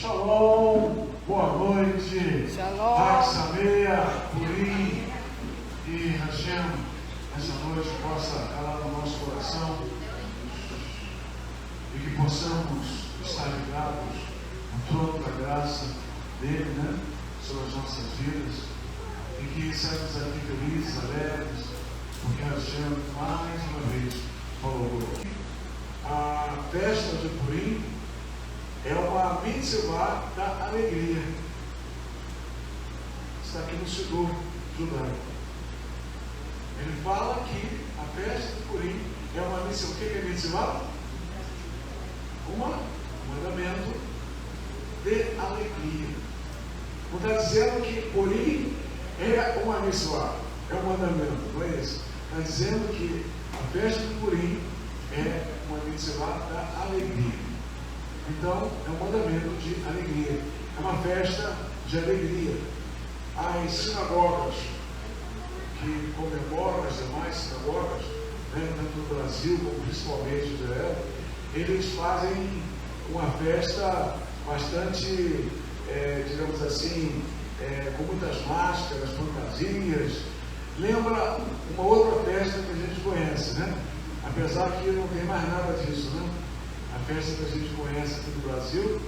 Shalom, boa noite. Shalom. Hag Sameach, Purim e Hashem, essa noite possa calar no nosso coração e que possamos estar ligados no trono da graça dele, sobre as nossas vidas, e que saímos aqui felizes, alegres, porque Hashem mais uma vez falou. A festa de Purim é uma mitzvah da alegria. Está aqui no Siddur judaico. Ele fala que a festa de Purim é uma mitzvah. O que é mitzvah? Um mandamento de alegria. Não está dizendo que Purim é uma mitzvah, é um mandamento, não é isso? Está dizendo que a festa de Purim é uma mitzvah da alegria. Então, é um mandamento de alegria. É uma festa de alegria. As sinagogas que comemoram, as demais sinagogas, tanto no Brasil como principalmente em Israel, eles fazem uma festa bastante, digamos assim, com muitas máscaras, fantasias. Lembra uma outra festa que a gente conhece, Apesar que não tem mais nada disso, A festa que a gente conhece aqui no Brasil,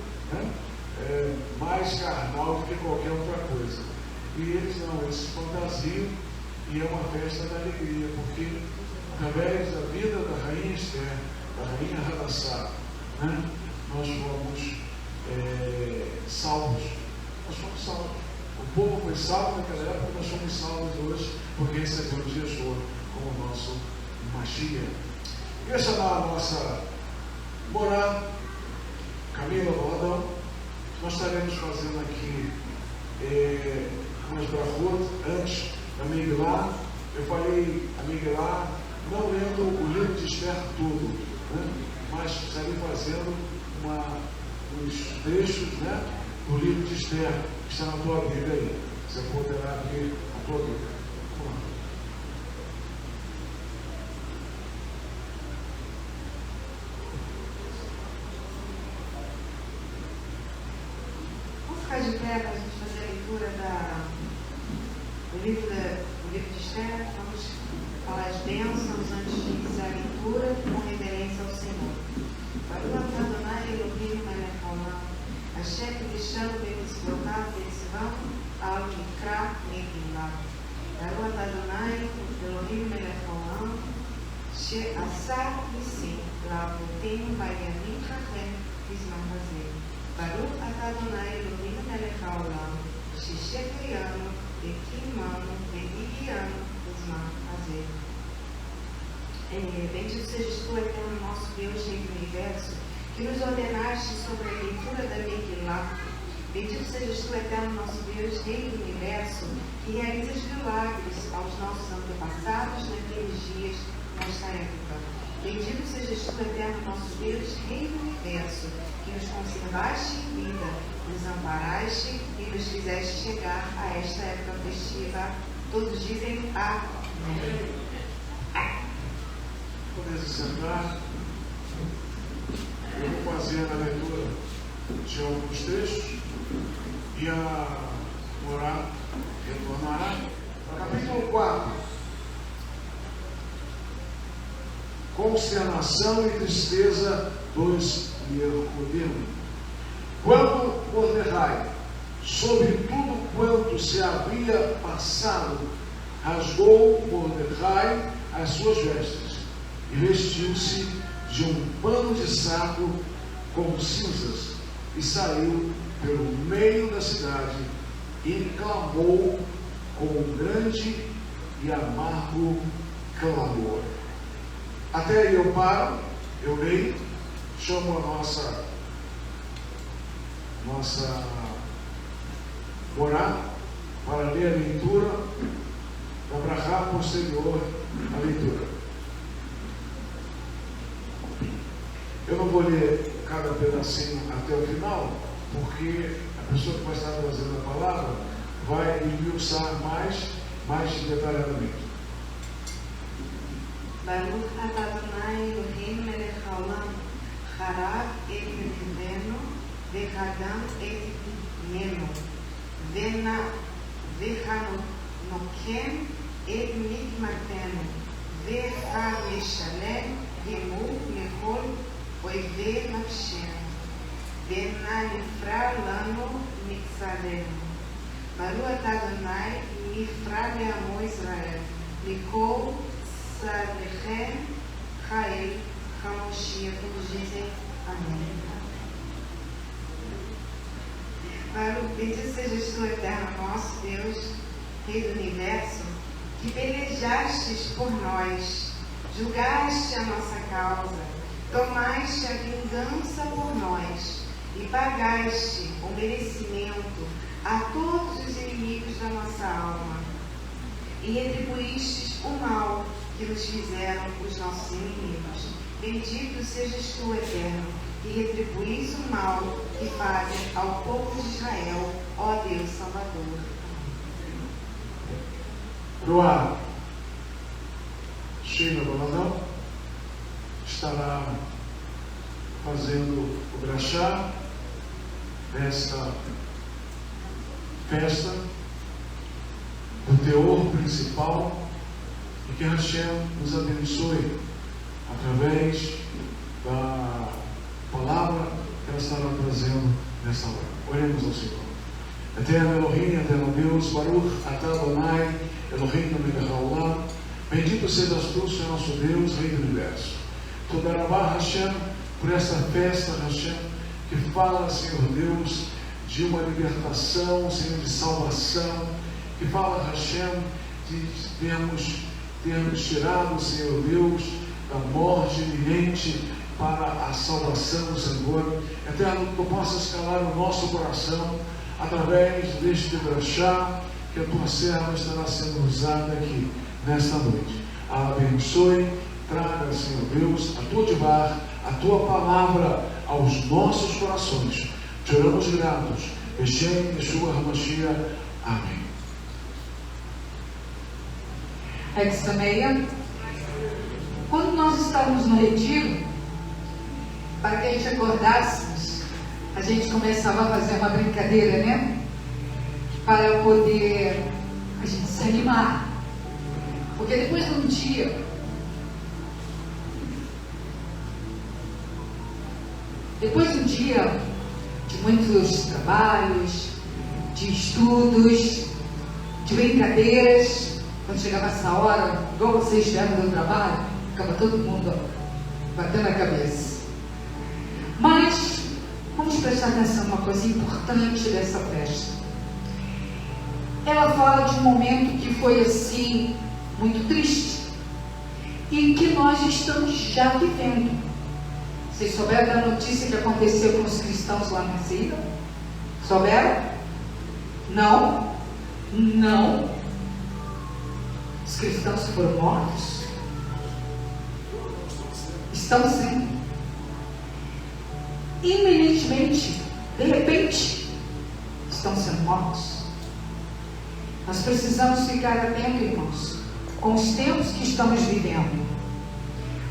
é mais carnal do que qualquer outra coisa. E eles não, eles se fantasiam e é uma festa da alegria, porque através da vida da rainha Esther, da rainha Hadassah, nós fomos salvos. Nós fomos salvos. O povo foi salvo naquela época, nós somos salvos hoje, porque recebemos Yeshua como nosso Mashiach. Queria chamar a nossa Morá, Camila Boladão. Nós estaremos fazendo aqui umas brachot antes da Megillah. Eu falei a Megillah, não lendo o livro de Esther todo, mas estarei fazendo uns trechos do livro de Esther, que está na tua Bíblia aí. Você poderá abrir a tua Bíblia. Vamos lá. De pé para a gente fazer a leitura do livro de Esther. Vamos falar as bênçãos antes de iniciar a leitura com reverência ao Senhor. Baruch Adonai Elohim melech haolam, Asher kiddushanu b'mitzvotav v'tzivanu al mikra megillah. Baruch Adonai Elohim melech haolam, she'asa ניסים לאבותינו בימים ההם בזמן הזה. Baruch Adonai Elohim melech haolam, שהחיינו וקיימנו והגיענו בזמן הזה. Bendito sejas tu, eterno nosso Deus, Rei do Universo, que nos ordenaste sobre a leitura da Megillah. Bendito sejas tu, eterno nosso Deus, Rei do Universo, que realizas milagres aos nossos antepassados naqueles dias, nesta época. Bendito sejas tu, eterno nosso Deus, Rei do Universo, que nos conservaste em vida, nos amparaste e nos fizeste chegar a esta época festiva. Todos dizem amém. Podem se sentar. Eu vou fazer a leitura de alguns textos e a Morá retornará. Capítulo 4. Consternação e tristeza dos Yehudim. Quando Mordecai, sobre tudo quanto se havia passado, rasgou Mordecai as suas vestes e vestiu-se de um pano de saco com cinzas e saiu pelo meio da cidade e clamou com um grande e amargo clamor. Até aí eu paro, eu leio, chamo a nossa Morá para ler a leitura da brachá posterior à leitura. Eu não vou ler cada pedacinho até o final, porque a pessoa que vai estar trazendo a palavra vai esmiuçar mais detalhadamente. Baruch Adonai Elohim melech haolam, חרב את מקומנו והגם את וחנוכם את נקמתנו, וחמשלם גמור לכל אויבי נפשנו, ונא נפרע לנו מצעדנו. ברוך אתה אדוני נפרע לעמו ישראל, לכל צעדיכם חיל המושיע. Todos dizem amém. Bendito sejas tu, eterno nosso Deus, Rei do Universo, que pelejastes por nós, julgaste a nossa causa, tomaste a vingança por nós e pagaste o merecimento a todos os inimigos da nossa alma, e retribuístes o mal que nos fizeram os nossos inimigos. Bendito sejas tu, eterno, que retribuís o mal que fazem ao povo de Israel, ó Deus Salvador. Proa Sheila Baladão estará fazendo o brachá desta festa, do teor principal, e que Hashem nos abençoe através da palavra que ela estará trazendo nesta hora. Oremos ao Senhor. Eterno Elohim, eterno Deus, Baruch atah Adonai Elohim melech haolam. Bendito sejas tu, Senhor nosso Deus, Rei do Universo. Toda Rabá Hashem, por esta festa, Hashem, que fala, Senhor Deus, de uma libertação, Senhor, de salvação, que fala, Hashem, de termos tirado, Senhor Deus, da morte iminente para a salvação, Senhor. Eterno, que tu possas calar o nosso coração através deste brachá, que a tua serva estará sendo usada aqui nesta noite. Abençoe, traga, Senhor Deus, a tua divar, a tua palavra aos nossos corações. Te oramos gratos. Beshem Yeshua HaMashiach. Amém. Exameia. Quando nós estávamos no retiro, para que a gente acordássemos, a gente começava a fazer uma brincadeira, né? Para poder a gente se animar. Porque depois de um dia, de muitos trabalhos, de estudos, de brincadeiras, quando chegava essa hora, igual vocês estiveram no trabalho, ficava todo mundo batendo a cabeça. Mas vamos prestar atenção numa coisa importante dessa festa. Ela fala de um momento que foi assim, muito triste, e que nós estamos já vivendo. Vocês souberam da notícia que aconteceu com os cristãos lá na Síria? Souberam? Não? Não. Os cristãos foram mortos? Estão sendo. Iminentemente, de repente, estão sendo mortos. Nós precisamos ficar atentos, irmãos, com os tempos que estamos vivendo.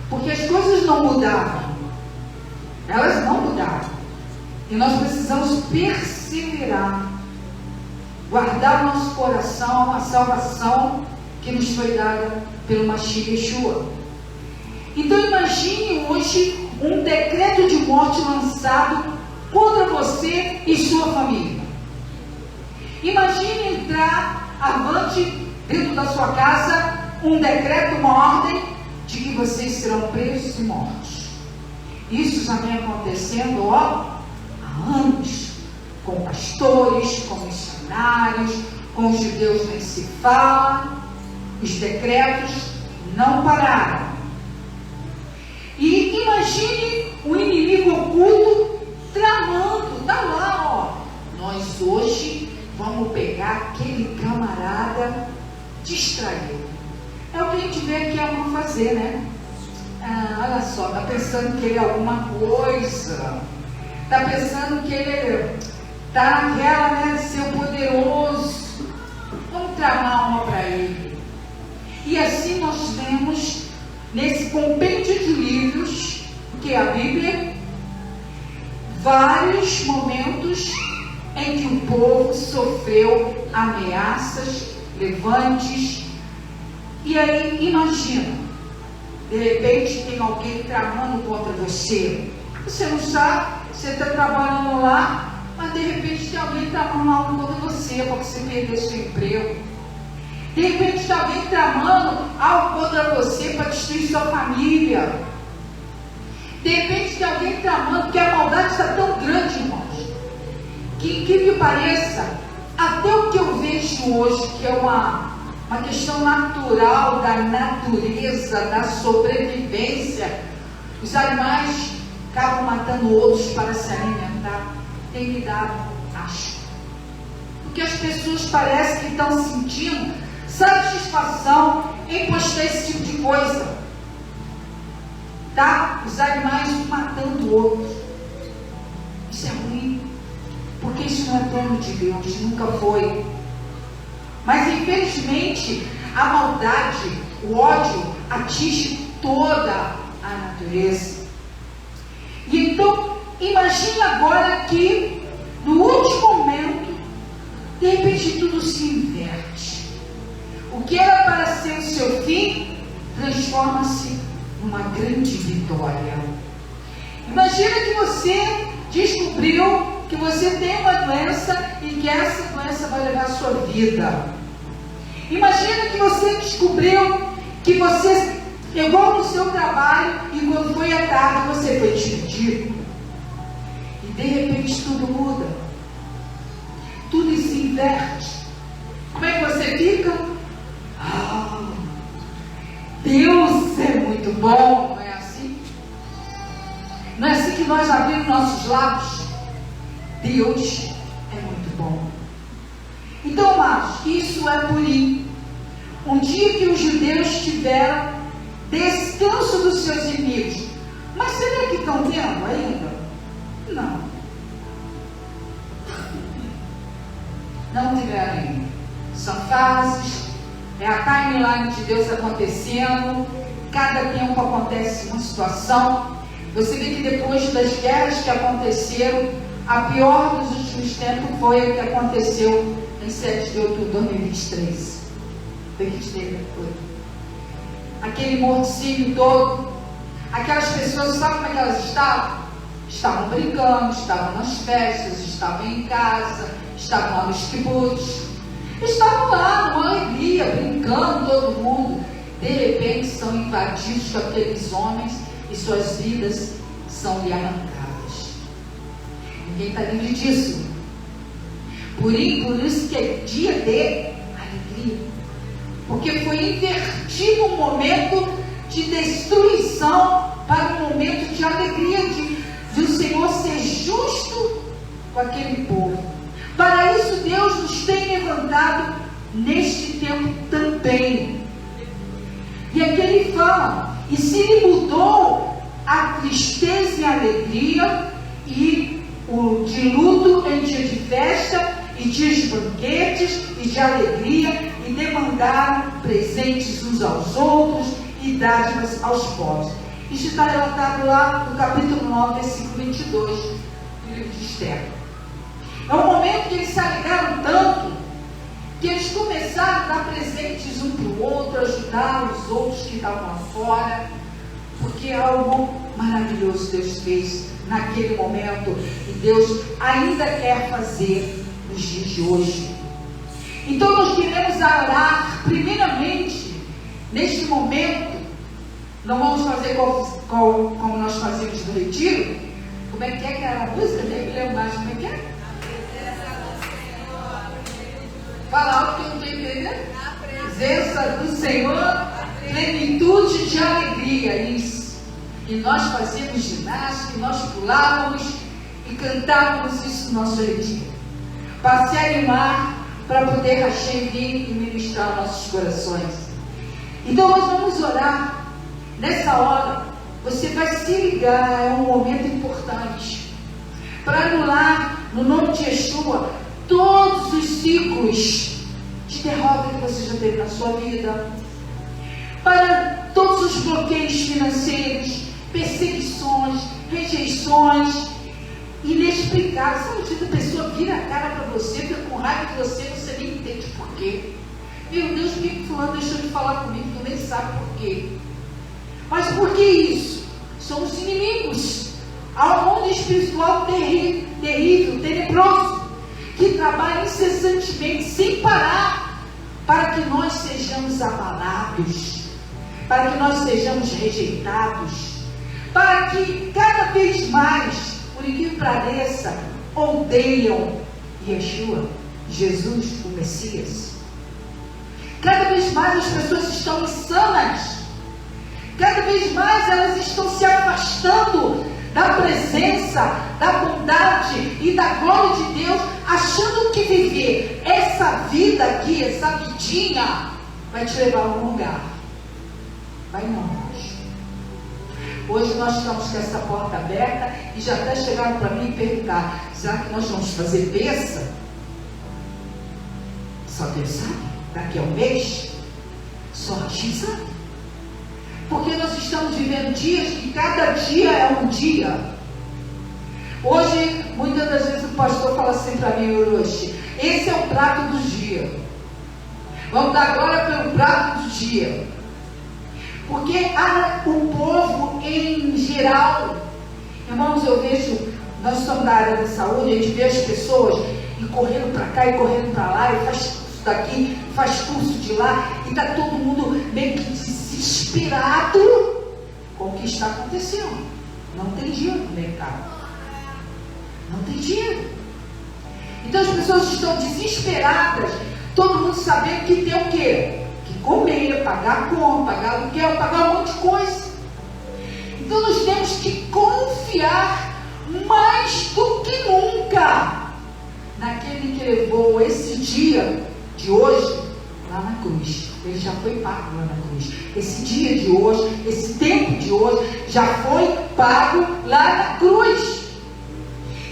Porque as coisas não mudaram. Elas não mudaram. E nós precisamos perseverar. Guardar o nosso coração a salvação que nos foi dada pelo Mashiach Yeshua. Então imagine hoje um decreto de morte lançado contra você e sua família. Imagine entrar avante dentro da sua casa um decreto, uma ordem de que vocês serão presos e mortos. Isso já vem acontecendo há anos, com pastores, com missionários, com os judeus nem se fala. Os decretos não pararam. E imagine o inimigo oculto tramando, está lá, ó. Nós hoje vamos pegar aquele camarada distraído. É o que a gente vê que é uma fazer, né? Olha só, está pensando que ele é alguma coisa, está pensando que ele está naquela, né, de ser poderoso. Vamos tramar uma para ele. E assim nós vemos nesse compêndio de livros, que é a Bíblia, vários momentos em que o povo sofreu ameaças, levantes. E aí, imagina, de repente tem alguém tramando contra você. Você não sabe, você está trabalhando lá, mas de repente tem alguém tramando algo contra você, para você perder seu emprego. De repente tem alguém tramando algo contra você para destruir sua família. De repente tem alguém tramando, porque a maldade está tão grande, irmãos, que me pareça, até o que eu vejo hoje, que é uma questão natural da natureza, da sobrevivência, os animais acabam matando outros para se alimentar, tem me dado asco. Porque as pessoas parecem que estão sentindo satisfação em postar esse tipo de coisa. Tá? Os animais matando outros. Isso é ruim. Porque isso não é plano de Deus, nunca foi. Mas infelizmente a maldade, o ódio atinge toda a natureza. E então imagina agora que no último momento, de repente tudo se inverte. O que era para ser o seu fim transforma-se numa grande vitória. Imagina que você descobriu que você tem uma doença e que essa doença vai levar a sua vida. Imagina que você descobriu que você chegou no seu trabalho e quando foi à tarde você foi despedido. E de repente tudo muda. Tudo se inverte. Como é que você fica? Deus é muito bom, não é assim? Não é assim que nós abrimos nossos lábios? Deus é muito bom. Então, amados, isso é Purim. Um dia que os judeus tiveram descanso dos seus inimigos. Mas será que estão tendo ainda? Não. Não tiveram ainda. São fases. É a timeline de Deus acontecendo. Cada tempo acontece uma situação. Você vê que depois das guerras que aconteceram, a pior dos últimos tempos foi o que aconteceu em 7 de outubro de 2023. Foi. Aquele morticínio todo. Aquelas pessoas, sabe como é que elas estavam? Estavam brincando, estavam nas festas, estavam em casa, estavam lá nos kibbutz. Estavam lá numa alegria, brincando todo mundo. De repente são invadidos por aqueles homens e suas vidas são lhe arrancadas. Ninguém está livre disso. Por isso que é dia de alegria. Porque foi invertido um momento de destruição para um momento de alegria, de o Senhor ser justo com aquele povo. Para isso Deus nos tem levantado neste tempo também. E aqui ele fala, e se lhe mudou a tristeza em alegria, e o de luto em dia de festa, e dias de banquetes e de alegria, e demandaram presentes uns aos outros, e dádivas aos pobres. Isso está relatado lá no capítulo 9, versículo 22 do livro de Esther. É um momento que eles se alegraram tanto, que eles começaram a dar presentes um para o outro, ajudar os outros que estavam lá fora, porque algo maravilhoso Deus fez naquele momento, e Deus ainda quer fazer nos dias de hoje. Então nós queremos orar, primeiramente, neste momento. Não vamos fazer como nós fazemos no retiro. Como é que era a música? Nem me lembro mais como é que é. Fala alto que eu não estou entendendo. Presença do Senhor, plenitude de alegria. Isso. E nós fazíamos ginástica, e nós pulávamos e cantávamos isso no nosso retiro. Para se animar, para poder Hashem vir e ministrar nossos corações. Então nós vamos orar. Nessa hora, você vai se ligar, é um momento importante, para anular, no nome de Yeshua, todos os ciclos de derrota que você já teve na sua vida, para todos os bloqueios financeiros, perseguições, rejeições, inexplicáveis cara. Sabe, a pessoa vira a cara para você, fica com raiva de você, você nem entende por quê. Meu Deus, por que fulano deixou de falar comigo? Tu nem sabe por quê. Mas por que isso? Somos inimigos. Há um mundo espiritual terrível, tenebroso, que trabalha incessantemente, sem parar, para que nós sejamos abalados, para que nós sejamos rejeitados, para que cada vez mais, por incrível que pareça, odeiam Yeshua, Jesus, o Messias. Cada vez mais as pessoas estão insanas, cada vez mais elas estão se afastando da presença, da bondade e da glória de Deus, achando que viver essa vida aqui, essa vidinha, vai te levar a algum lugar. Vai não. Hoje nós estamos com essa porta aberta e já até chegaram para mim e perguntaram: será que nós vamos fazer peça? Só Deus sabe. Daqui a um mês, só a gente sabe. Porque nós estamos vivendo dias que cada dia é um dia. Hoje, muitas das vezes o pastor fala assim para mim: hoje, esse é o prato do dia. Vamos dar glória pelo prato do dia. Porque o povo em geral, irmãos, eu vejo, nós estamos na área da saúde, a gente vê as pessoas e correndo para cá e correndo para lá, e faz curso daqui, faz curso de lá, e está todo mundo meio que desesperado com o que está acontecendo. Não tem dinheiro no mercado. Não tem dinheiro. Então as pessoas estão desesperadas, todo mundo sabendo que tem o quê? Comer, pagar conta, pagar aluguel, pagar um monte de coisa. Então nós temos que confiar mais do que nunca naquele que levou esse dia de hoje lá na cruz. Ele já foi pago lá na cruz. Esse dia de hoje, esse tempo de hoje já foi pago lá na cruz.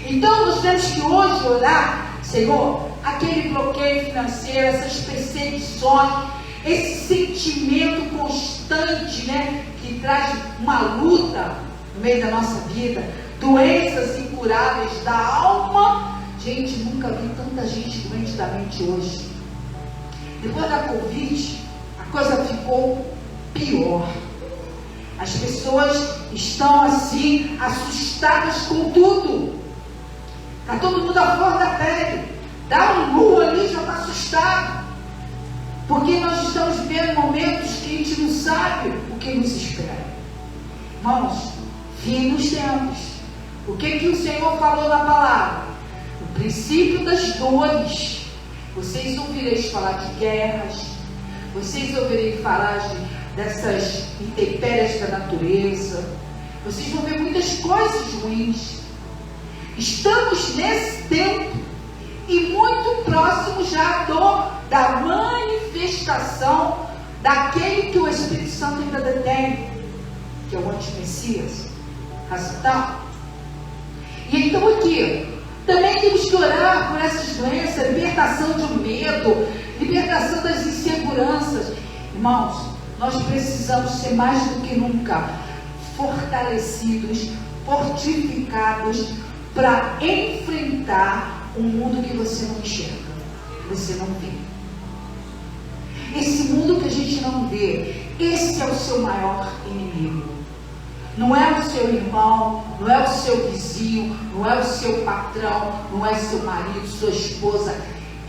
Então nós temos que hoje orar: Senhor, aquele bloqueio financeiro, essas perseguições, esse sentimento constante, né, que traz uma luta no meio da nossa vida, doenças incuráveis da alma. Gente, nunca vi tanta gente doente da mente hoje. Depois da Covid, a coisa ficou pior. As pessoas estão assim, assustadas com tudo. Está todo mundo à flor da pele. Dá um murro ali, já está assustado. Porque nós estamos vivendo momentos que a gente não sabe o que nos espera. Irmãos, fim dos tempos. O que o Senhor falou na palavra? O princípio das dores. Vocês ouvireis falar de guerras. Vocês ouvireis falar dessas intempéries da natureza. Vocês vão ver muitas coisas ruins. Estamos nesse tempo e muito próximo já da manifestação daquele que o Espírito Santo ainda detém, que é o anti-Messias, Hasatã. E então aqui, também temos que orar por essas doenças, libertação do medo, libertação das inseguranças. Irmãos, nós precisamos ser mais do que nunca fortalecidos, fortificados, para enfrentar um mundo que você não enxerga, que você não vê. Esse mundo que a gente não vê, esse é o seu maior inimigo. Não é o seu irmão, não é o seu vizinho, não é o seu patrão, não é seu marido, sua esposa.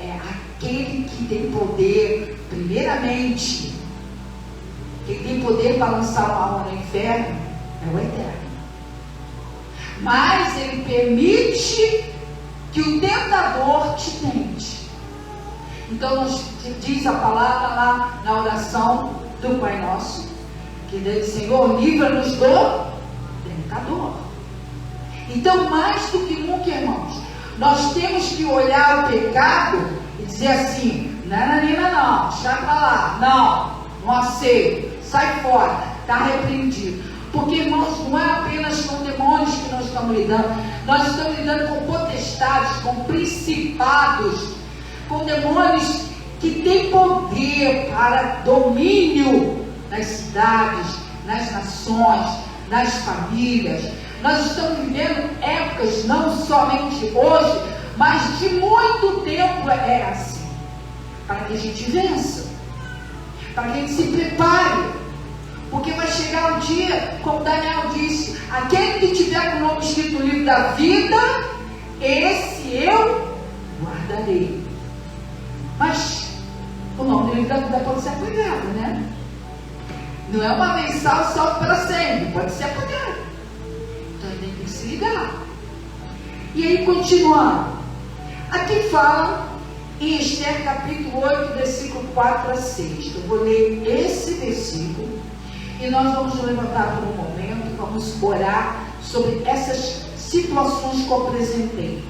É aquele que tem poder, primeiramente, quem tem poder para lançar uma alma no inferno é o Eterno. Mas ele permite que o tentador te tente. Então nos diz a palavra lá na oração do Pai Nosso, que diz: Senhor, livra-nos do tentador. Então, mais do que nunca, irmãos, nós temos que olhar o pecado e dizer assim: não, deixa pra lá, não aceito, sai fora, está repreendido. Porque, irmãos, não é apenas com demônios que nós estamos lidando, nós estamos lidando com potestades, com principados, com demônios que têm poder para domínio nas cidades, nas nações, nas famílias. Nós estamos vivendo épocas, não somente hoje, mas de muito tempo é assim. Para que a gente vença, para que a gente se prepare, porque vai chegar um dia, como Daniel disse, aquele que tiver com o nome escrito no livro da vida, esse eu guardarei. Mas o nome do livro da vida pode ser apagado, né? Não é uma vez salvo para sempre, pode ser apagado. Então tem que se ligar. E aí, continuando, aqui fala em Esther capítulo 8, versículo 4 a 6. Eu vou ler esse versículo e nós vamos nos levantar por um momento e vamos orar sobre essas situações que eu apresentei.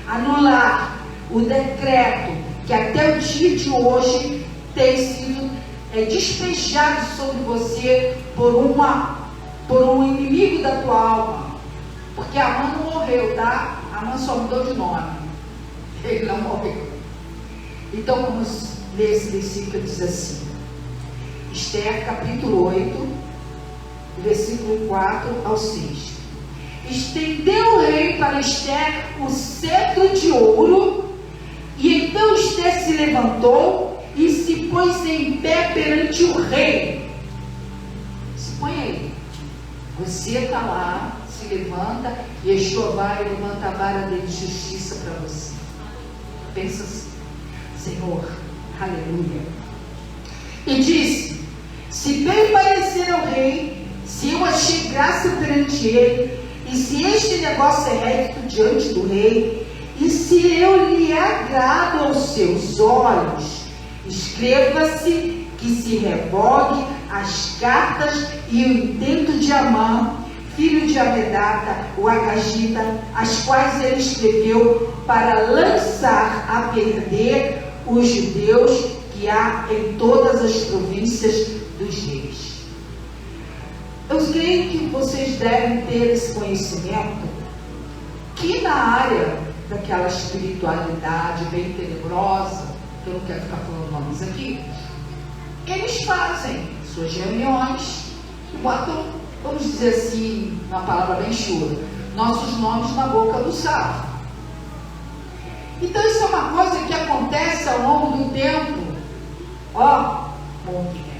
Anular o decreto que até o dia de hoje tem sido despejado sobre você por um inimigo da tua alma. Porque Amã não morreu, tá? Amã só mudou de nome. Ele não morreu. Então vamos ler esse versículo que diz assim. Esther capítulo 8, versículo 4 ao 6. Estendeu o rei para Esther o cetro de ouro, e então Esther se levantou e se pôs em pé perante o rei. Se põe aí. Você está lá, se levanta, e Yeshua vai levanta a vara de justiça para você. Pensa assim: Senhor, aleluia. E disse: se bem parecer ao rei, se eu achei graça perante ele, e se este negócio é reto diante do rei, e se eu lhe agrado aos seus olhos, escreva-se que se revogue as cartas e o intento de Amã, filho de Amedata, o Agagita, as quais ele escreveu para lançar a perder os judeus que há em todas as províncias dos reis. Eu creio que vocês devem ter esse conhecimento que na área daquela espiritualidade bem tenebrosa, que eu não quero ficar falando nomes aqui, eles fazem suas reuniões e botam, vamos dizer assim, uma palavra bem chula, nossos nomes na boca do sapo. Então isso é uma coisa que acontece ao longo do tempo, muito tempo.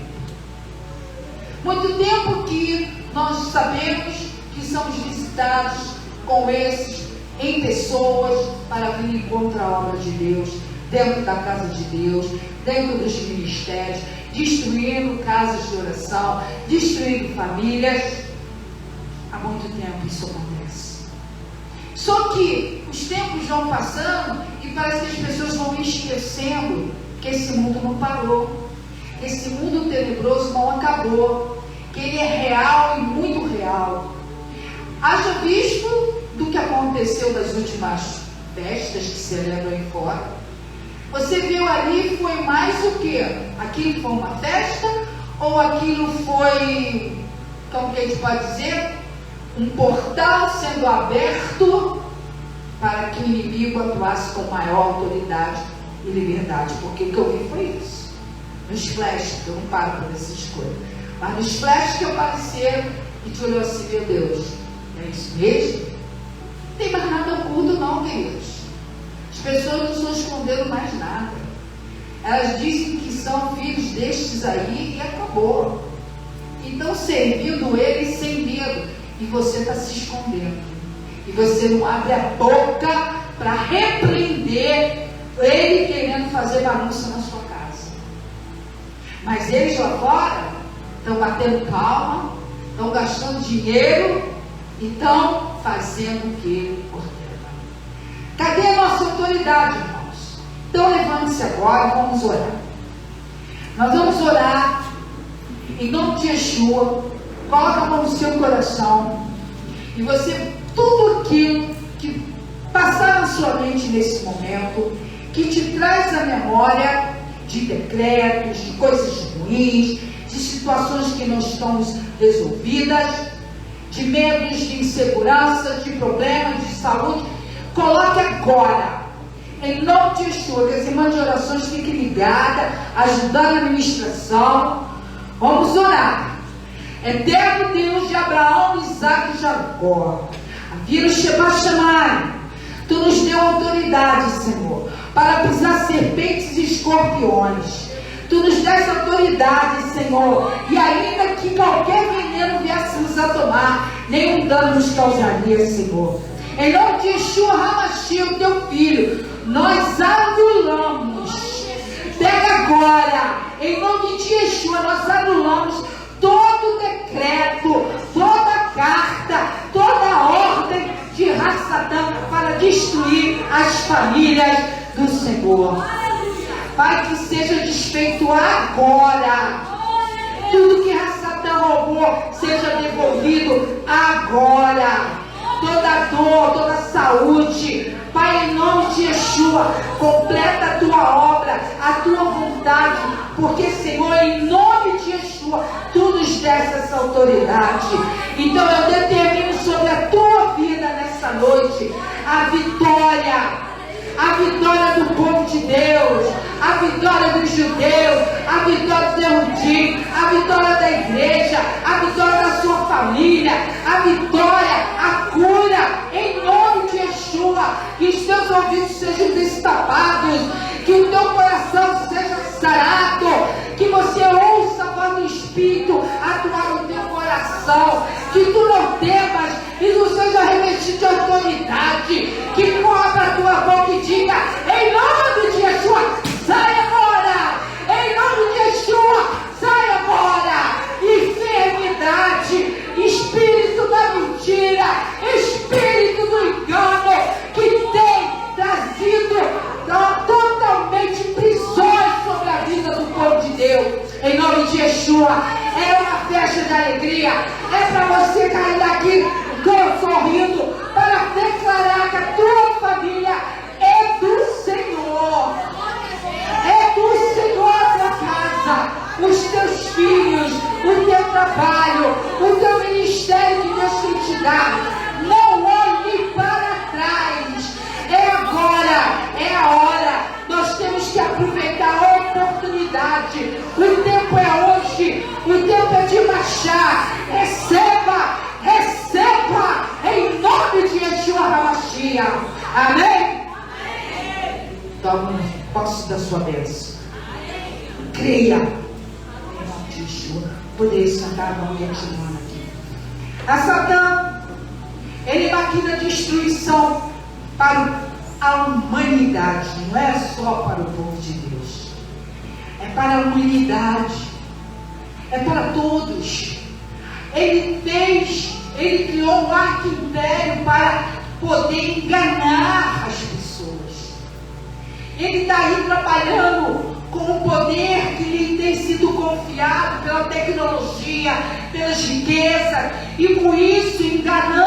Muito tempo que nós sabemos que somos visitados com esses em pessoas para vir contra a obra de Deus, dentro da casa de Deus, dentro dos ministérios, destruindo casas de oração, destruindo famílias. Há muito tempo isso acontece. Só que os tempos vão passando e parece que as pessoas vão esquecendo que esse mundo não parou, que esse mundo tenebroso não acabou, que ele é real e muito real. Haja visto do que aconteceu nas últimas festas que se celebram aí fora. Você viu ali, foi mais o que? Aquilo foi uma festa? Ou aquilo foi, como que a gente pode dizer, um portal sendo aberto para que o inimigo atuasse com maior autoridade e liberdade? Porque o que eu vi foi isso. Nos flashes, eu não paro por essas coisas, mas nos flashes que apareceram e te olhou assim: meu Deus, é isso mesmo? Não tem mais nada oculto não, queridos. As pessoas não estão escondendo mais nada. Elas dizem que são filhos destes aí e acabou. Então servindo ele sem medo, e você está se escondendo, e você não abre a boca para repreender ele querendo fazer bagunça na sua casa. Mas eles lá fora estão batendo palma, estão gastando dinheiro e estão fazendo o que ele ordena. Cadê a nossa autoridade, irmãos? Então levante-se agora e vamos orar. Nós vamos orar em nome de Yeshua. Coloca a mão no seu coração e você, tudo aquilo que passar na sua mente nesse momento, que te traz a memória de decretos, de coisas ruins, de situações que não estão resolvidas, de medos, de inseguranças, de problemas de saúde, coloque agora, em nome de Yeshua, que as irmãs de orações fiquem ligadas, ajudando a administração. Vamos orar. eterno Deus de Abraão, Isaque e Jacó, Avilo Sheba Shammai, Tu nos deu autoridade, Senhor, para pisar serpentes e escorpiões. Tu nos dás autoridade, Senhor, e ainda que qualquer veneno viéssemos a tomar, nenhum dano nos causaria, Senhor. Em nome de Yeshua HaMashiach, o Teu Filho, nós anulamos. Pega agora, em nome de Yeshua, nós anulamos todo decreto, toda carta, toda ordem de Rassatã para destruir as famílias do Senhor. Pai, que seja desfeito agora. Tudo que Rassatã roubou seja devolvido agora. Toda dor, toda saúde, Pai, em nome de Yeshua, completa a Tua obra, a Tua vontade, porque, Senhor, em nome de Yeshua, Tu nos deste essa autoridade. Então eu determino sobre a Tua vida nessa noite a vitória do povo de Deus, a vitória dos judeus, a vitória dos eruditos, a vitória da igreja, a vitória da sua família, a vitória, a cura, em nome de Yeshua. Que os teus ouvidos sejam destapados, que o teu coração seja sarado, que você ouça a voz do Espírito atuar no teu coração, que tu não temas e tu seja revestido de autoridade, que corra para a tua boca e diga, em nome de Yeshua, sai agora, em nome de Yeshua, sai agora. Enfermidade, espírito da mentira, espírito do engano, que tem trazido totalmente prisões sobre a vida do povo de Deus, em nome de Yeshua, é uma festa de alegria, é para você cair daqui sorrindo, para declarar que a tua família é do Senhor, é do Senhor a tua casa, os teus filhos, o teu trabalho, o teu ministério que Deus tem te dado. Não olhe para trás, é agora, é a hora. Nós temos que aproveitar a oportunidade. O tempo é hoje, o tempo é de marchar. Receba, receba, em nome de Yeshua HaMashiach. Amém? Toma posse da sua bênção. Creia. Em nome de Yeshua. Poder sentar no ambiente humano aqui. A Satã, ele maquina destruição para a humanidade, não é só para o povo de Deus, é para a humanidade, é para todos. Ele criou um arquimpério para poder enganar as pessoas. Ele está aí trabalhando com o poder que lhe tem sido confiado pela tecnologia, pelas riquezas, e com isso engana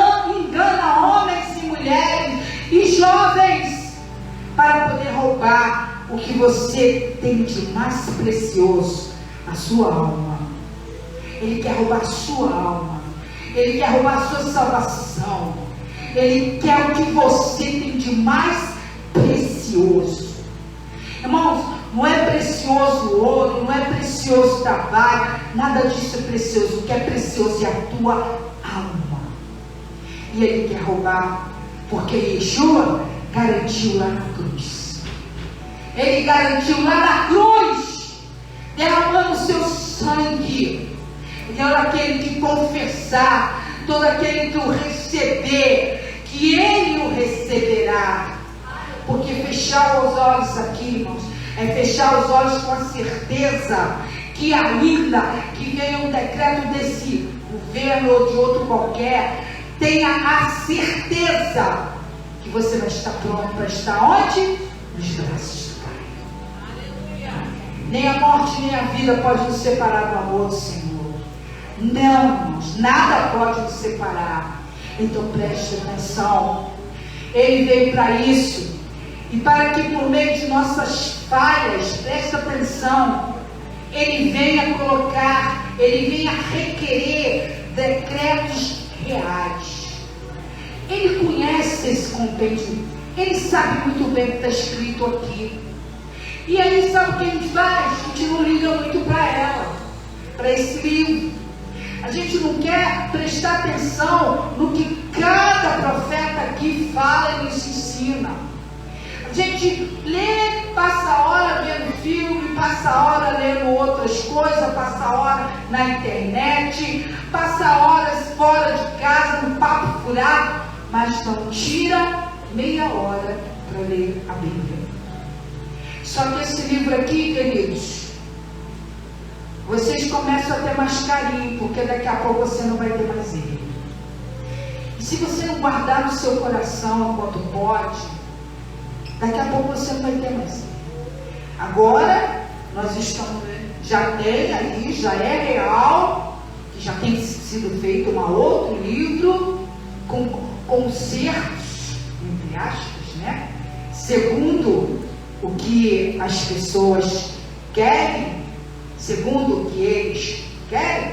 homens e mulheres e jovens para poder roubar o que você tem de mais precioso, a sua alma. Ele quer roubar a sua alma, ele quer roubar a sua salvação, ele quer o que você tem de mais precioso. Irmãos, não é precioso o ouro, não é precioso o trabalho, nada disso é precioso. O que é precioso é a tua alma. E ele quer roubar, porque Yeshua garantiu lá na cruz. Ele garantiu lá na cruz, derramando o seu sangue. E todo aquele que confessar, todo aquele que o receber, que ele o receberá. Porque fechar os olhos aqui, irmãos, é fechar os olhos com a certeza que ainda que venha um decreto desse governo ou de outro qualquer, tenha a certeza que você vai estar pronto para estar onde? Nos braços do Pai. Nem a morte nem a vida pode nos separar do amor do Senhor. Não, irmãos, nada pode nos separar. Então preste atenção. Ele veio para isso. E para que por meio de nossas falhas, presta atenção, ele venha colocar, ele venha requerer decretos reais. Ele conhece esse compêndio, ele sabe muito bem o que está escrito aqui. E aí sabe o que a gente faz? A gente não liga muito para ela, para esse livro. A gente não quer prestar atenção no que cada profeta aqui fala e nos ensina. A gente lê, passa a hora vendo filme, passa a hora lendo outras coisas, passa a hora na internet, passa horas fora de casa, no papo furado, mas não tira meia hora para ler a Bíblia. Só que esse livro aqui, queridos, vocês começam a ter mais carinho, porque daqui a pouco você não vai ter mais ele. E se você não guardar no seu coração enquanto pode, daqui a pouco você não vai ter mais ele. Agora, nós estamos, já tem aí, já é real, que já tem sido feito um outro livro, com consertos, entre aspas, né? Segundo o que as pessoas querem, segundo o que eles querem,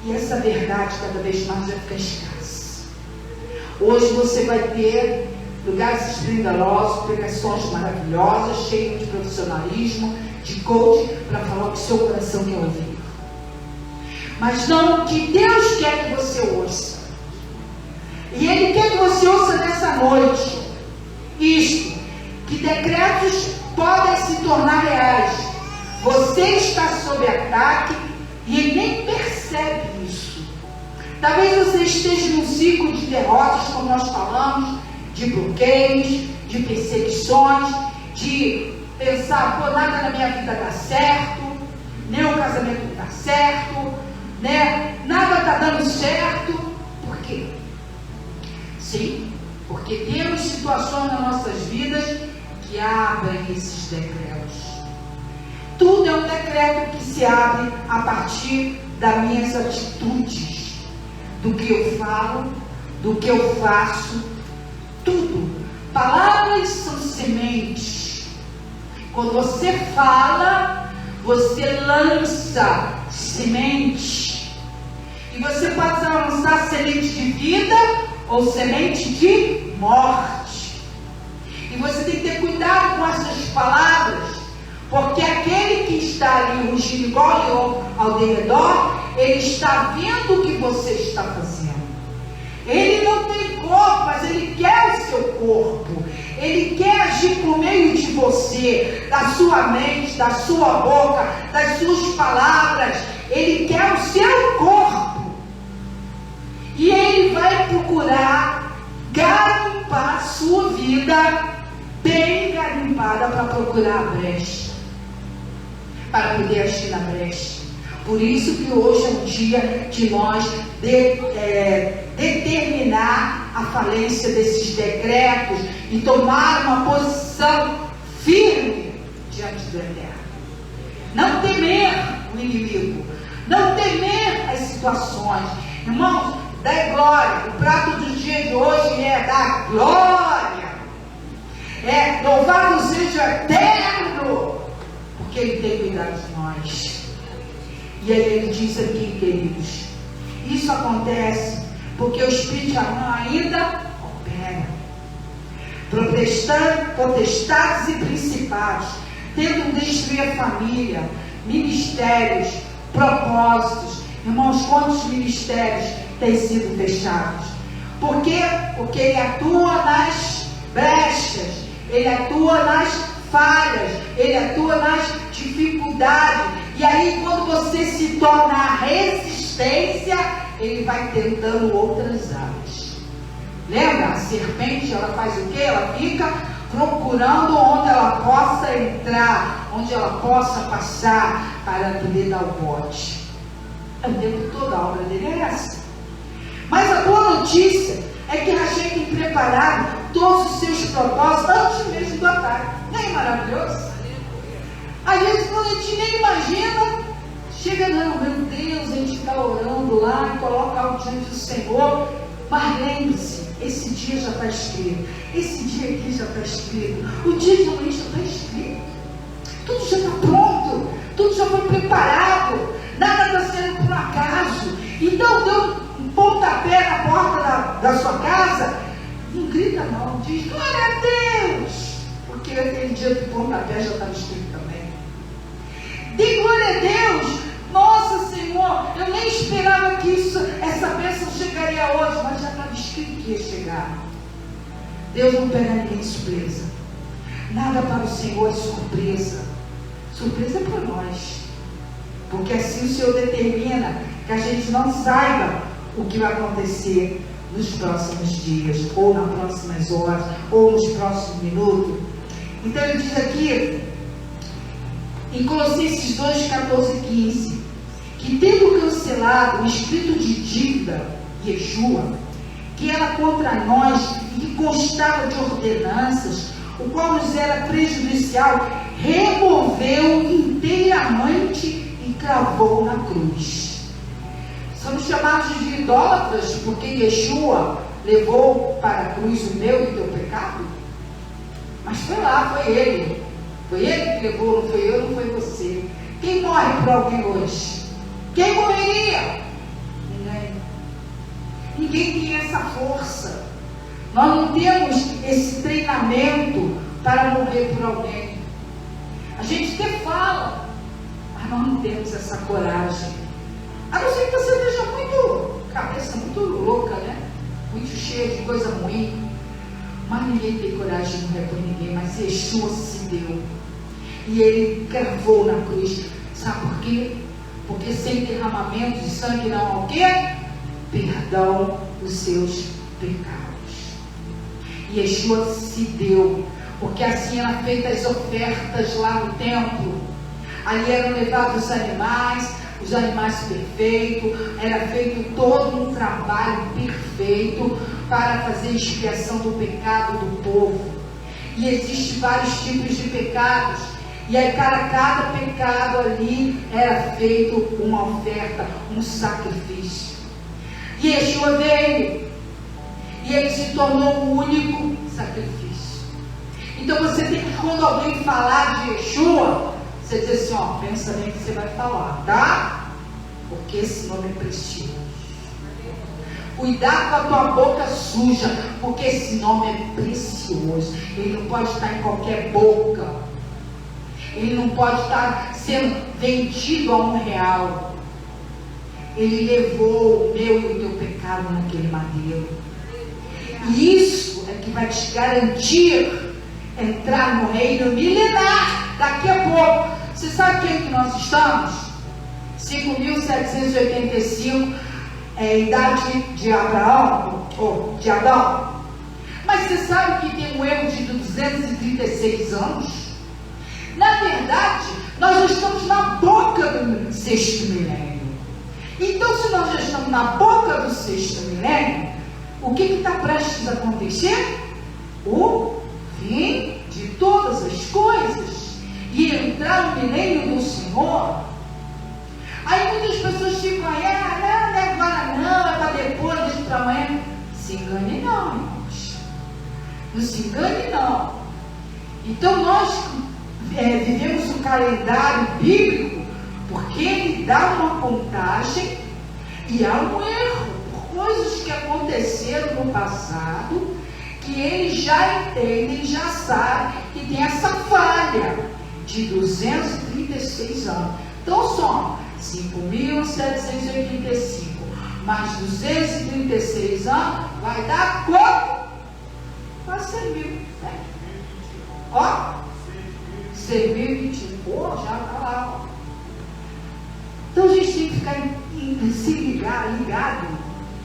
e essa verdade cada vez mais vai ficar escassa. Hoje você vai ter lugares esplendorosos, pregações maravilhosas, cheias de profissionalismo, de coaching, para falar o que seu coração quer ouvir. Mas não o que Deus quer que você ouça. E Ele quer que você ouça nessa noite isto, que decretos podem se tornar reais. Você está sob ataque e Ele nem percebe isso. Talvez você esteja num ciclo de derrotas, como nós falamos, de bloqueios, de perseguições, de pensar, pô, nada na minha vida dá certo, nem o casamento não dá certo, né? Nada está dando certo. Por quê? Sim, porque temos situações nas nossas vidas que abrem esses decretos. Tudo é um decreto que se abre a partir das minhas atitudes, do que eu falo, do que eu faço, tudo. Palavras são sementes. Quando você fala, você lança semente. E você pode lançar semente de vida ou semente de morte. E você tem que ter cuidado com essas palavras, porque aquele que está ali rugindo igual leão ao derredor, ele está vendo o que você está fazendo. Ele não tem corpo, mas ele quer o seu corpo. Ele quer agir por meio de você, da sua mente, da sua boca, das suas palavras. Ele quer o seu corpo. E ele vai procurar garimpar a sua vida bem garimpada para procurar a brecha, para poder agir na brecha. Por isso que hoje é um dia de nós determinar a falência desses decretos e tomar uma posição firme diante do Eterno. Não temer o inimigo, não temer as situações. Irmãos, dá glória. O prato do dia de hoje é dar glória. É louvado seja o Eterno, porque Ele tem cuidado de nós. E aí Ele diz aqui, queridos, isso acontece porque o Espírito de Amã ainda opera. Potestades e principados tentam destruir a família, ministérios, propósitos. Irmãos, quantos ministérios têm sido fechados? Por quê? Porque ele atua nas brechas, ele atua nas falhas, ele atua nas dificuldades. E aí, quando você se torna a resistência, ele vai tentando outras áreas. Lembra? A serpente, ela faz o quê? Ela fica procurando onde ela possa entrar, onde ela possa passar para poder dar o bote. O tempo todo a obra dele é essa. Mas a boa notícia é que Hashem tem preparado todos os seus propósitos antes mesmo do ataque. Não é maravilhoso? Às vezes quando a gente nem imagina, chega, não, meu Deus, a gente está orando lá e coloca algo diante do Senhor. Mas lembre-se, esse dia já está escrito, esse dia aqui já está escrito, o dia de amanhã já está escrito, tudo já está pronto, tudo já foi preparado, nada está sendo por acaso. Então deu um pontapé na porta da sua casa, não grita não, diz glória a Deus, porque aquele dia do pontapé já estava escrito também. Dê glória a Deus. Nossa, Senhor, eu nem esperava é hoje, mas já estava escrito que ia chegar. Deus não pega ninguém de surpresa. Nada para o Senhor é surpresa. Surpresa é para nós. Porque assim o Senhor determina que a gente não saiba o que vai acontecer nos próximos dias, ou nas próximas horas, ou nos próximos minutos. Então ele diz aqui, em Colossenses 2, 14 e 15, que tendo cancelado o escrito de dívida, Yeshua, que era contra nós e que constava de ordenanças, o qual nos era prejudicial, removeu inteiramente e cravou na cruz. Somos chamados de idólatras porque Yeshua levou para a cruz o meu e o teu pecado? Mas foi lá, foi ele. Foi ele que levou, não foi eu, não foi você. Quem morre por alguém hoje? Quem morreria? Ninguém. Ninguém tem essa força. Nós não temos esse treinamento para morrer por alguém. A gente até fala, mas nós não temos essa coragem. A não ser que você esteja muito, cabeça muito louca, né? Muito cheia de coisa ruim. Mas ninguém tem coragem de morrer por ninguém. Mas Yeshua se deu. E ele cravou na cruz. Sabe por quê? Porque sem derramamento de sangue não há o quê? Perdão dos seus pecados. E Yeshua se deu. Porque assim eram feitas as ofertas lá no templo. Ali eram levados os animais perfeitos, era feito todo um trabalho perfeito para fazer expiação do pecado do povo. E existem vários tipos de pecados, e aí cada pecado ali era feito uma oferta, um sacrifício. E Yeshua veio, e ele se tornou o único sacrifício. Então você tem que, quando alguém falar de Yeshua, você diz assim, ó, pensa bem que você vai falar, tá? Porque esse nome é precioso. Cuidado com a tua boca suja, porque esse nome é precioso. Ele não pode estar em qualquer boca. Ele não pode estar sendo vendido a R$1. Ele levou o meu e o teu pecado naquele madeiro. E isso é que vai te garantir entrar no reino milenar daqui a pouco. Você sabe quem que nós estamos? 5.785 idade de Abraão, ou de Adão. Mas você sabe que tem um erro de 236 anos? Na verdade, nós já estamos na boca do sexto milênio. Então, se nós já estamos na boca do sexto milênio, o que está prestes a acontecer? O fim de todas as coisas. E entrar no milênio do Senhor. Aí muitas pessoas ficam aí, não é agora não, é para depois, deixa para amanhã. Se engane não, irmãos. Não se engane não. Então nós vivemos o calendário bíblico porque ele dá uma contagem e há um erro por coisas que aconteceram no passado que ele já entende, já sabe que tem essa falha de 236 anos. Então só 5.785 mais 236 anos vai dar quanto? Quase 100 mil, né? Ó, 6.020, pô, já está lá, ó. Então a gente tem que ficar se ligado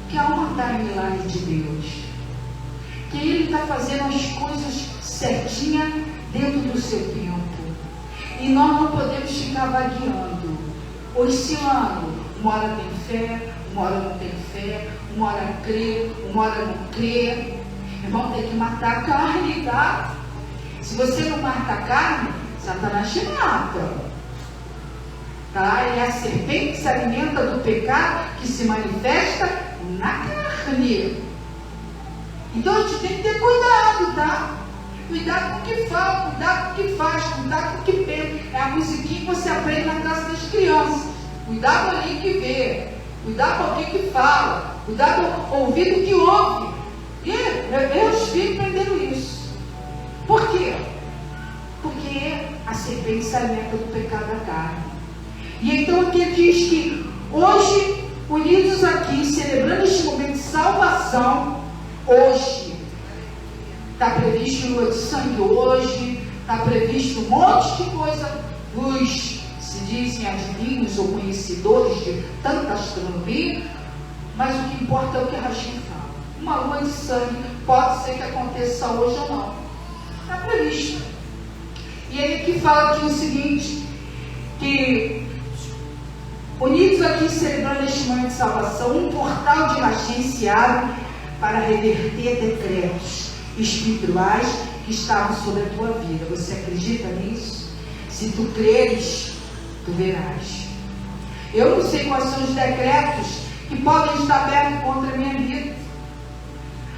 que há uma timeline de Deus, que Ele está fazendo as coisas certinhas dentro do seu tempo, e nós não podemos ficar vagueando, oscilando. Uma hora tem fé, uma hora não tem fé, uma hora crê, uma hora não crê. Irmão, tem que matar a carne, tá? Se você não mata a carne, Satanás te mata, tá? E a serpente se alimenta do pecado que se manifesta na carne. Então a gente tem que ter cuidado, tá? Cuidado com o que fala, cuidado com o que faz, cuidado com o que pensa. É a musiquinha que você aprende na casa das crianças. Cuidado ali que vê, cuidado com alguém que fala, cuidado com o ouvido que ouve. E meus filhos aprenderam isso. Por quê? Porque a serpente se alimenta do pecado da carne. E então aqui diz que hoje unidos aqui, celebrando este momento de salvação, hoje. Está previsto lua de sangue hoje, está previsto um monte de coisa. Os, se dizem adivinhos ou conhecedores de tanta astronomia, mas o que importa é o que a Rachim fala. Uma lua de sangue pode ser que aconteça hoje ou não. Está previsto. E ele aqui fala aqui o seguinte, que unidos aqui celebrando este momento de salvação, um portal de Rachim se abre para reverter decretos espirituais que estavam sobre a tua vida. Você acredita nisso? Se tu creres, tu verás. Eu não sei quais são os decretos que podem estar abertos contra a minha vida,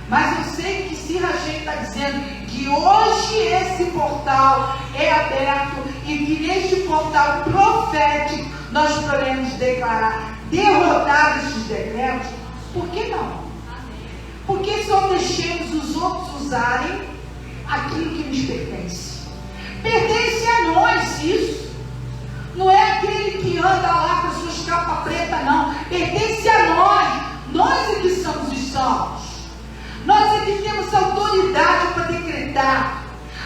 mas eu sei que se Rachim está dizendo que hoje esse portal é aberto e que neste portal profético nós podemos declarar, derrotar esses decretos, por que não? Porque só deixemos os outros usarem aquilo que nos pertence. Pertence a nós isso. Não é aquele que anda lá com as suas capas pretas, não. Pertence a nós. Nós é que somos os salvos. Nós é que temos autoridade para decretar,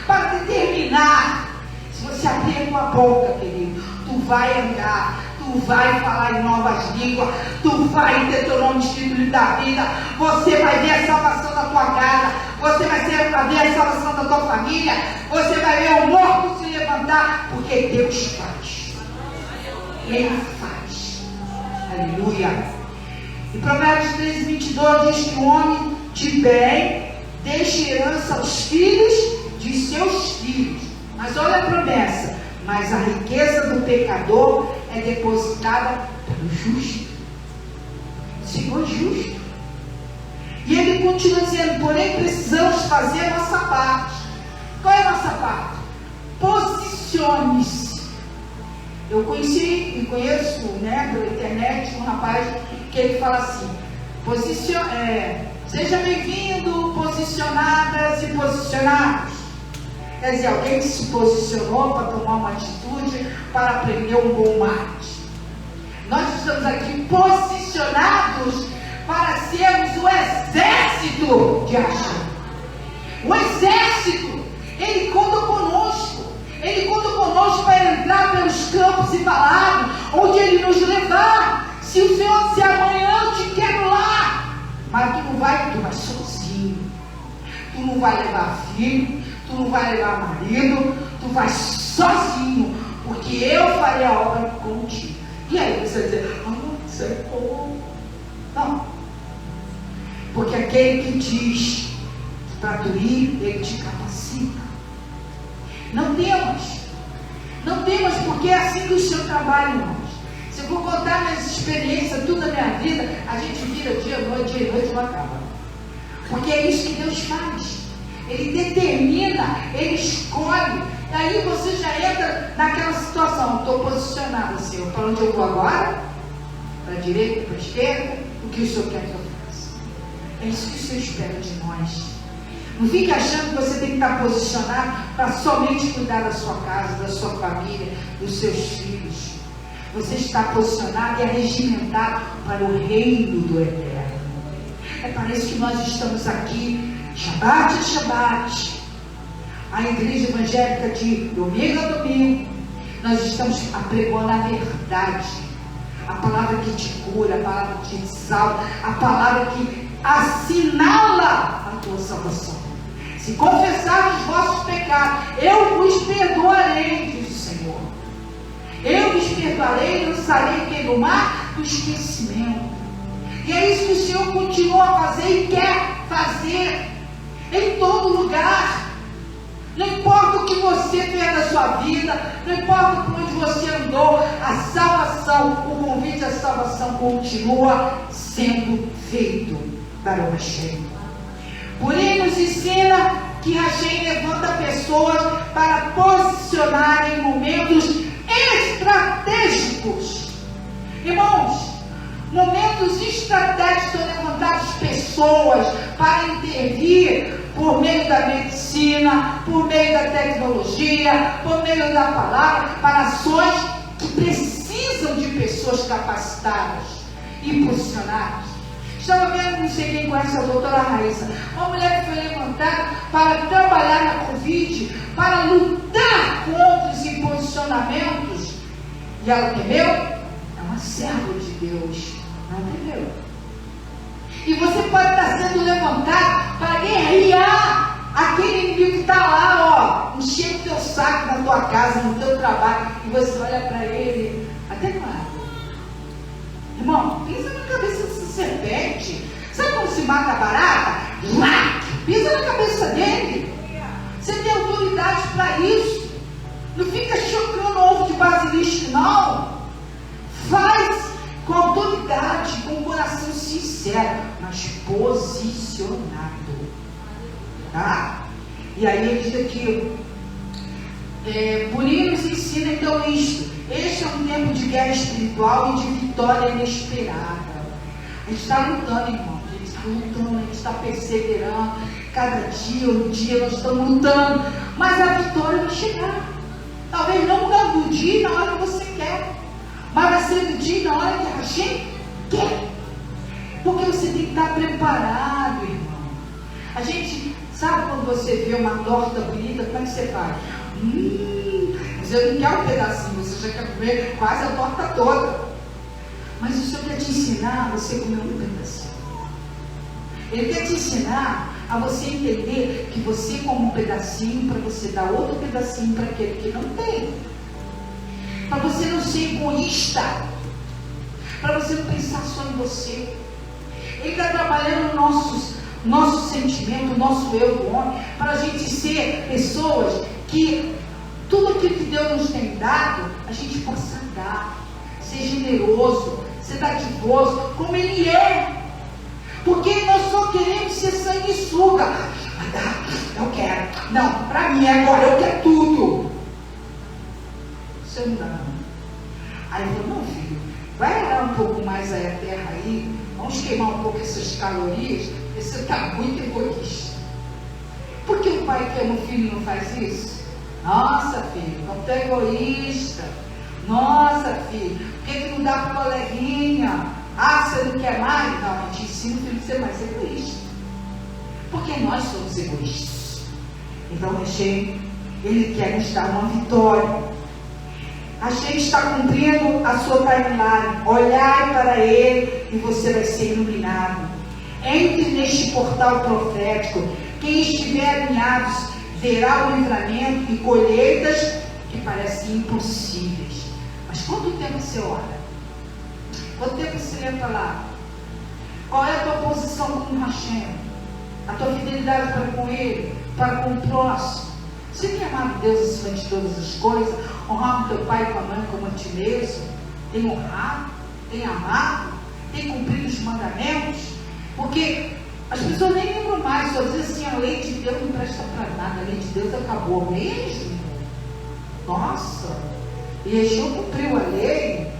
para determinar. Se você abrir a tua boca, querido, tu vai andar, tu vai falar em novas línguas, tu vai ter teu nome escrito da vida, você vai ver a salvação da tua casa, você vai ver a salvação da tua família, você vai ver o morto se levantar, porque Deus faz. Ele faz. Aleluia. E Provérbios 13:22 diz que o homem de bem deixa herança aos filhos de seus filhos. Mas olha a promessa: mas a riqueza do pecador é depositada pelo justo. O Senhor é justo. E ele continua dizendo: porém precisamos fazer a nossa parte. Qual é a nossa parte? Posicione-se. Eu conheci e conheço, pela internet, um rapaz que ele fala assim: seja bem-vindo, posicionadas e posicionados. Quer dizer, alguém que se posicionou para tomar uma atitude, para aprender um bom mate. Nós estamos aqui posicionados para sermos o exército de Hashem. O exército, ele conta conosco. Ele conta conosco para entrar pelos campos e valados, onde ele nos levar. Se o Senhor disser amanhã eu te quero lá, mas tu vai sozinho. Tu não vai levar filho, tu não vai levar marido, tu vai sozinho, porque eu farei a obra contigo. E aí você vai dizer: isso é bom. Não. Porque aquele que diz para tu ir, ele te capacita. Não temos, porque é assim que o Senhor trabalha, irmãos. Se eu for contar minhas experiências, tudo da minha vida, a gente vira dia e noite não acaba. Porque é isso que Deus faz. Ele determina, ele escolhe. Aí você já entra naquela situação: estou posicionado, Senhor, para onde eu vou agora? Para a direita, para a esquerda? O que o Senhor quer que eu faça? É isso que o Senhor espera de nós. Não fique achando que você tem que estar posicionado para somente cuidar da sua casa, da sua família, dos seus filhos. Você está posicionado e arregimentado para o reino do Eterno. É para isso que nós estamos aqui, Shabbat a Shabbat, a igreja evangélica de domingo a domingo. Nós estamos pregando a verdade, a palavra que te cura, a palavra que te salva, a palavra que assinala a tua salvação. Se confessar os vossos pecados, eu vos perdoarei, diz o Senhor. Eu vos perdoarei, lançarei quem no mar do esquecimento. E é isso que o Senhor continua a fazer e quer fazer em todo lugar. Não importa o que você fez na sua vida, não importa por onde você andou, a salvação, o convite à salvação continua sendo feito para o Hashem. Por isso nos ensina que Hashem levanta pessoas para posicionar em momentos estratégicos. Irmãos, momentos estratégicos são levantadas pessoas para intervir por meio da medicina, por meio da tecnologia, por meio da palavra, para ações que precisam de pessoas capacitadas. e posicionados. Estava vendo, não sei quem conhece a doutora Raíssa, uma mulher que foi levantada para trabalhar na Covid, para lutar contra os imposicionamentos. E ela temeu? É uma serva de Deus, não temeu. E você pode estar sendo levantado para guerrear aquele inimigo que está lá, ó, enchendo o teu saco na tua casa, no teu trabalho, e você olha para ele, até claro. Irmão, pisa na cabeça dessa serpente. Sabe como se mata a barata? Pisa na cabeça dele. Você tem autoridade para isso. Não fica chocando ovo de basilisco, não. Faz com autoridade, com um coração sincero, mas posicionado. Tá? E aí ele diz aqui, por isso nos ensina então isto. Este é um tempo de guerra espiritual e de vitória inesperada. A gente está lutando, irmão. A gente está lutando, a gente está perseverando. Cada dia, um dia, nós estamos lutando. Mas a vitória vai chegar. Talvez não do dia e na hora que você quer. Mas vai ser do dia e na hora que a gente quer. Porque você tem que estar preparado, irmão. A gente, sabe quando você vê uma torta bonita, como é que você faz? Você não quer um pedacinho, você já quer comer quase a torta toda. Mas o Senhor quer te ensinar a você comer um pedacinho. Ele quer te ensinar a você entender que você come um pedacinho para você dar outro pedacinho para aquele que não tem. Para você não ser egoísta. Para você não pensar só em você. Ele está trabalhando no nosso sentimento, o nosso eu do homem, para a gente ser pessoas que tudo aquilo que Deus nos tem dado, a gente possa dar, ser generoso, ser dadivoso, como Ele é. Porque nós só queremos ser sanguessuga. Eu quero. Não, para mim agora eu quero tudo. Você não dá, não. Aí eu falei, não, filho, vai orar um pouco mais aí a terra aí, vamos queimar um pouco essas calorias, porque você está muito egoísta. Por que o pai que ama o filho não faz isso? Nossa, filho, como tu é egoísta. Nossa, filho, por que não dá para o coleguinha? Ah, você não quer mais? Não, a gente ensina o filho a ser mais egoísta. Porque nós somos egoístas. Então, Ele quer nos dar uma vitória. A gente está cumprindo a sua timeline. Olhai para Ele e você vai ser iluminado. Entre neste portal profético. Quem estiver alinhado verá o livramento e colheitas que parecem impossíveis. Mas quanto tempo você ora? Quanto tempo você entra lá? Qual é a tua posição com o Hashem? A tua fidelidade para com Ele, para com o próximo? Você tem amado Deus acima de todas as coisas? Honrar o teu pai e tua mãe como a ti mesmo? Tem honrado? Tem amado? Tem cumprido os mandamentos? Porque as pessoas nem lembram mais, só dizem assim, a lei de Deus não presta para nada, a lei de Deus acabou mesmo. Nossa, e Yeshua cumpriu a lei,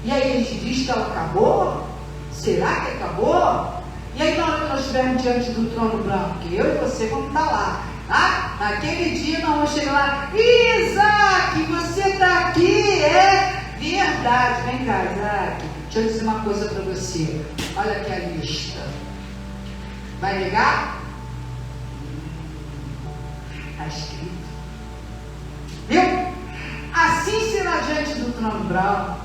e aí ele diz que ela acabou? Será que acabou? E aí na hora que nós estivermos diante do trono branco, que eu e você vamos estar lá, tá? Naquele dia nós vamos chegar lá, Isaac, você está aqui, é verdade, vem cá, Isaac, deixa eu dizer uma coisa para você, olha aqui a lista. Vai negar? Está escrito. Viu? Assim será diante do trono branco.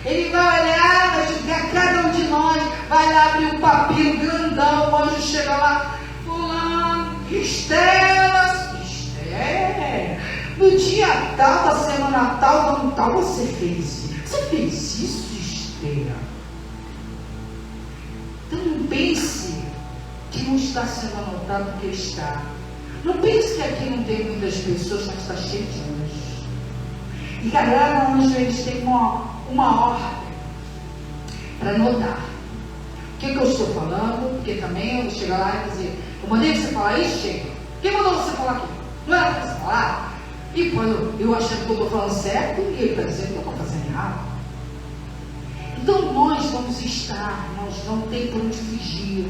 Ele vai olhar, vai julgar cada um de nós, vai lá abrir um papiro grandão, o anjo chega lá, fulano, Estela, no dia tal, da semana tal, do ano tal, você fez isso, Estela? Então não pense que não está sendo anotado, porque está. Não pense que aqui não tem muitas pessoas, mas está cheio de anjos. E cada anjo eles têm uma ordem para anotar. O que eu estou falando? Porque também eu vou chegar lá e dizer, eu mandei você falar isso, chega. Quem mandou você falar aqui? Não era para você falar? E quando eu achando que eu estou falando certo, e ele está dizendo que eu estou fazendo errado. Então nós vamos estar, nós não tem para onde fugir.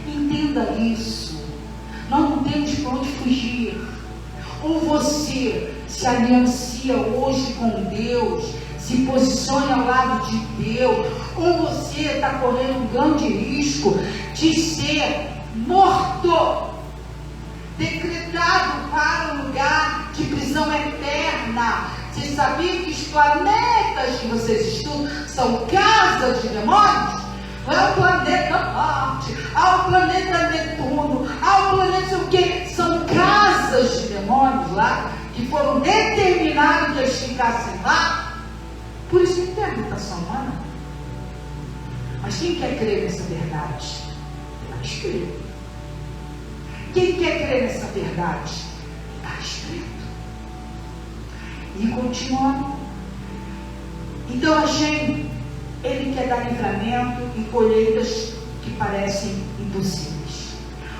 Entenda isso. Nós não temos para onde fugir. Ou você se aliancia hoje com Deus, se posicione ao lado de Deus, ou você está correndo um grande risco de ser morto, decretado para um lugar de prisão eterna. Vocês sabiam que os planetas que vocês estudam são casas de demônios? Não é o planeta Marte, há o planeta Netuno, há o planeta sei o quê? São casas de demônios lá, que foram determinados que eles ficassem lá. Por isso que tem a habitação humana. Mas quem quer crer nessa verdade? Está escrito. Quem quer crer nessa verdade? Está escrito. E continuando. Então a gente, ele quer dar livramento em colheitas que parecem impossíveis.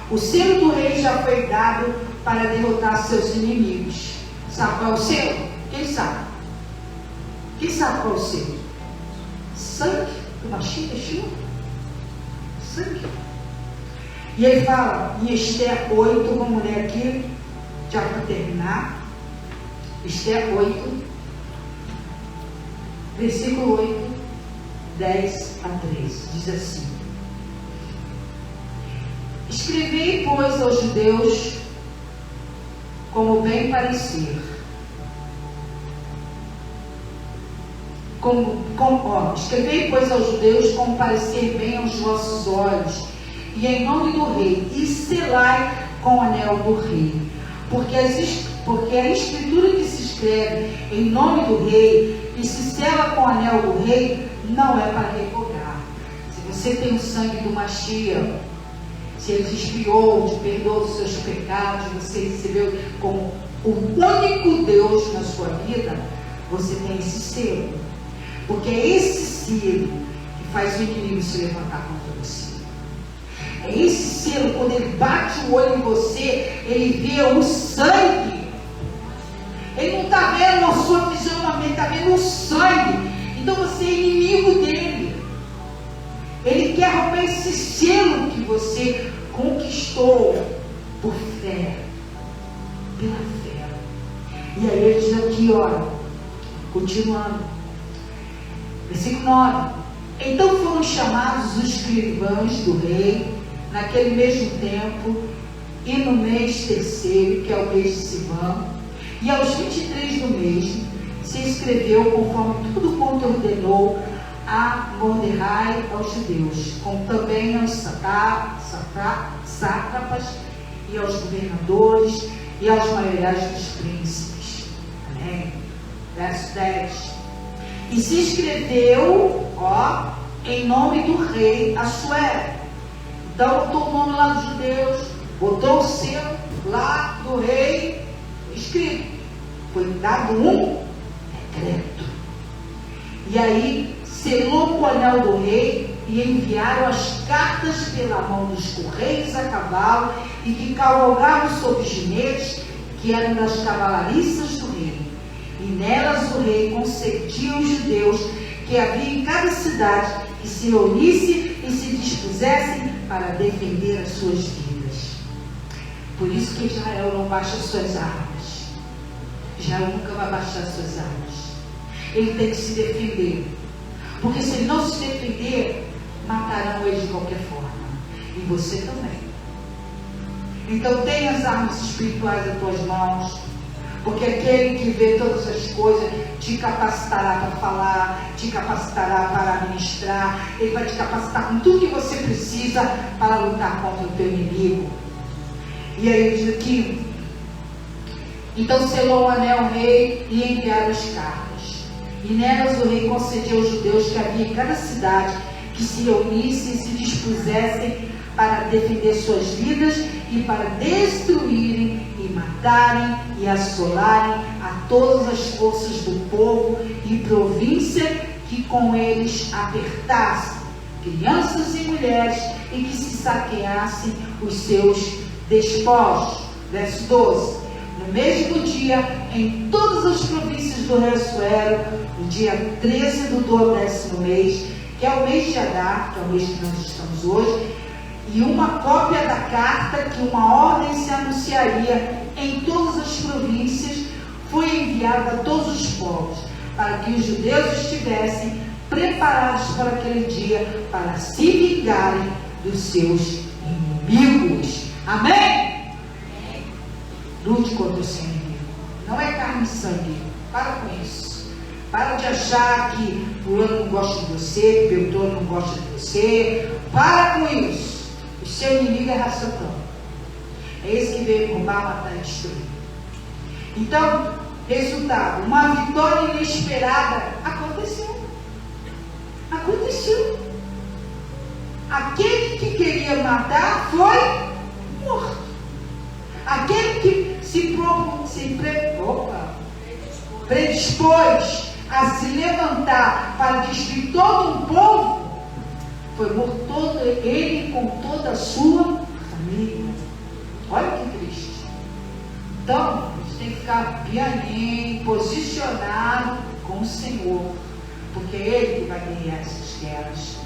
O selo do rei já foi dado para derrotar seus inimigos. Sabe qual é o selo? Quem sabe? Quem sabe qual é o selo? Sangue do Mashiach Yeshua. Sangue. E ele fala em Esther 8, vamos ler aqui, já para terminar. Esther 8, versículo 8, 10 a 13, diz assim: escrevei, pois, aos judeus como bem parecer, escrevei, pois, aos judeus como parecer bem aos vossos olhos, e em nome do rei, e selai com o anel do rei, porque a escritura que se escreve em nome do rei e se sela com o anel do rei não é para revogar. Se você tem o sangue do Mashiach, se ele te expiou, te perdoou dos seus pecados, você recebeu como o único Deus na sua vida, você tem esse selo. Porque é esse selo que faz o inimigo se levantar contra você. É esse selo, quando ele bate o olho em você, ele vê o sangue. Ele não está vendo a sua fisionomia, ele está vendo o sangue. Então você é inimigo dele. Ele quer roubar esse selo que você conquistou por fé. Pela fé. E aí ele diz aqui, olha, continuando. Versículo 9. Então foram chamados os escrivãos do rei, naquele mesmo tempo, e no mês terceiro, que é o mês de Sivan, e aos 23 do mês, se escreveu conforme tudo quanto ordenou a Mordecai aos judeus, como também aos sátrapas e aos governadores e aos maiorais dos príncipes. Amém? Verso 10. E se escreveu, em nome do rei Assuero. Então botou o nome lá dos judeus, botou o selo lá do rei escrito. Foi dado um decreto. E aí selou com o anel do rei e enviaram as cartas pela mão dos correios a cavalo e que cavalgavam sobre jinetes que eram das cavalariças do rei. E nelas o rei concedia aos judeus que havia em cada cidade que se reunissem e se dispusessem para defender as suas vidas. Por isso que Israel não baixa suas armas. Israel nunca vai baixar suas armas. Ele tem que se defender. Porque se ele não se defender, matarão ele de qualquer forma. E você também. Então tenha as armas espirituais nas tuas mãos. Porque aquele que vê todas as coisas te capacitará para falar, te capacitará para administrar, ele vai te capacitar com tudo que você precisa para lutar contra o teu inimigo. E aí ele diz aqui, então selou o anel o rei e enviaram as cartas. E nelas o rei concedia aos judeus que havia em cada cidade que se reunissem e se dispusessem para defender suas vidas e para destruírem e matarem e assolarem a todas as forças do povo e província que com eles apertassem, crianças e mulheres, e que se saqueassem os seus despojos. Verso 12. No mesmo dia, em todas as províncias do rei Assuero, no dia 13 do 12º mês, que é o mês de Adar, que é o mês que nós estamos hoje, e uma cópia da carta que uma ordem se anunciaria em todas as províncias foi enviada a todos os povos, para que os judeus estivessem preparados para aquele dia, para se vingarem dos seus inimigos. Amém? Lute contra o seu inimigo. Não é carne e sangue. Para com isso. Para de achar que fulano não gosta de você, que Beltrano não gosta de você. Para com isso. O seu inimigo é Satã. É esse que veio roubar, matar e destruir. Então, resultado, uma vitória inesperada aconteceu. Aconteceu. Aquele que queria matar foi morto. Aquele que se predispôs a se levantar para destruir todo um povo, foi morto todo ele com toda a sua família. Olha que triste. Então, a gente tem que ficar pianinho, posicionado com o Senhor, porque é Ele que vai ganhar essas guerras.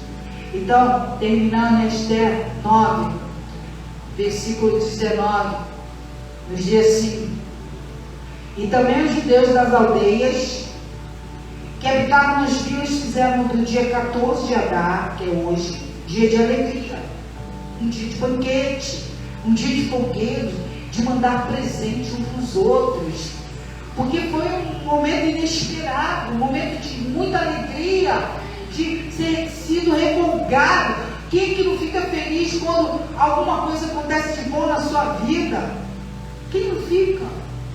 Então, terminando em Esther 9, versículo 19, nos diz assim: e também os judeus das aldeias que habitavam nas vilas fizeram do dia 14 de Adar, que é hoje, dia de alegria, um dia de banquete, um dia de folguedo, de mandar presente uns para os outros, porque foi um momento inesperado, um momento de muita alegria, de ser sido revogado. Quem que não fica feliz quando alguma coisa acontece de bom na sua vida? Quem não fica?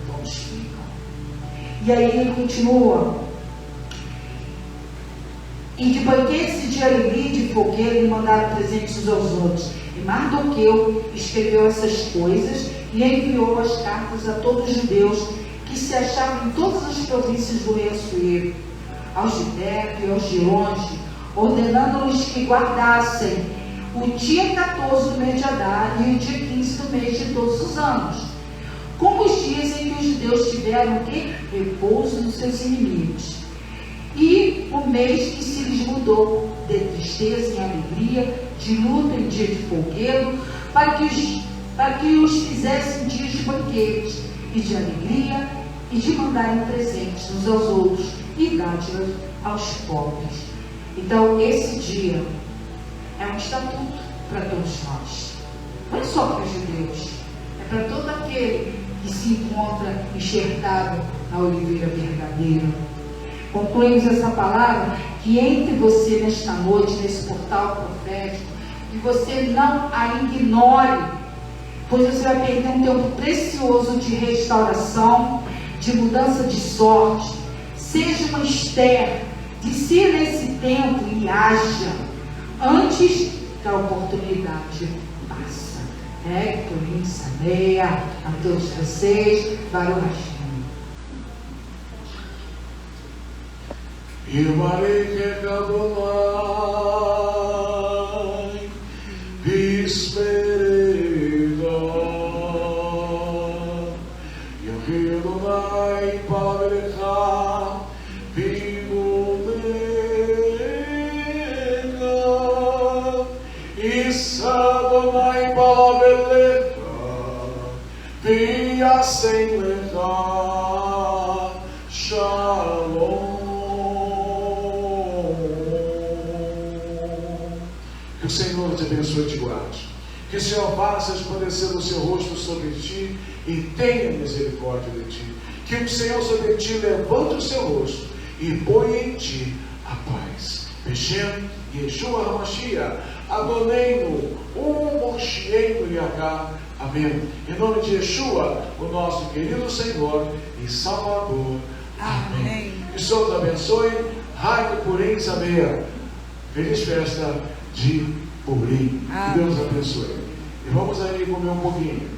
Todos ficam. E aí ele continua: e de banquetes e de alegria e de folguedo mandaram presentes uns aos outros. E Mardoqueu escreveu essas coisas e enviou as cartas a todos os judeus que se achavam em todas as províncias do rei Assuero, aos de perto e aos de longe, ordenando-lhes que guardassem o dia 14 do mês de Adar e o dia 15 do mês de todos os anos, como os dias em que os judeus tiveram que repouso dos seus inimigos, e o mês que se lhes mudou de tristeza em alegria, de luta em dia de folguedo, para que os fizessem dias de banquete e de alegria, e de mandarem presentes uns aos outros e dádivas aos pobres. Então, esse dia é um estatuto para todos nós. Não é só para os judeus, é para todo aquele que se encontra enxertado na oliveira verdadeira. Concluímos essa palavra que entre você nesta noite, nesse portal profético, que você não a ignore, pois você vai perder um tempo precioso de restauração, de mudança de sorte. Seja uma Esther, descia nesse tempo e haja antes que a oportunidade passa. Corinto, Sameia, a todos vocês, Baruch Hashem. Yivarech Adonai Bisperida Yohi Adonai Pavelecha Vimulecha Isa Adonai Pavelecha Viyasem Lecha Shalom. Que o Senhor te abençoe e te guarde. Que o Senhor faça resplandecer o seu rosto sobre ti e tenha misericórdia de ti. Que o Senhor sobre ti levante o seu rosto e ponha em ti a paz. Beshem, Yeshua HaMashiach, Adonai-no, Moshiach Yahá. Amém. Em nome de Yeshua, o nosso querido Senhor e Salvador. Amém. Que o Senhor te abençoe. Raio Purim Sameia. Feliz festa de Purim. Que Deus abençoe. E vamos aí comer um pouquinho.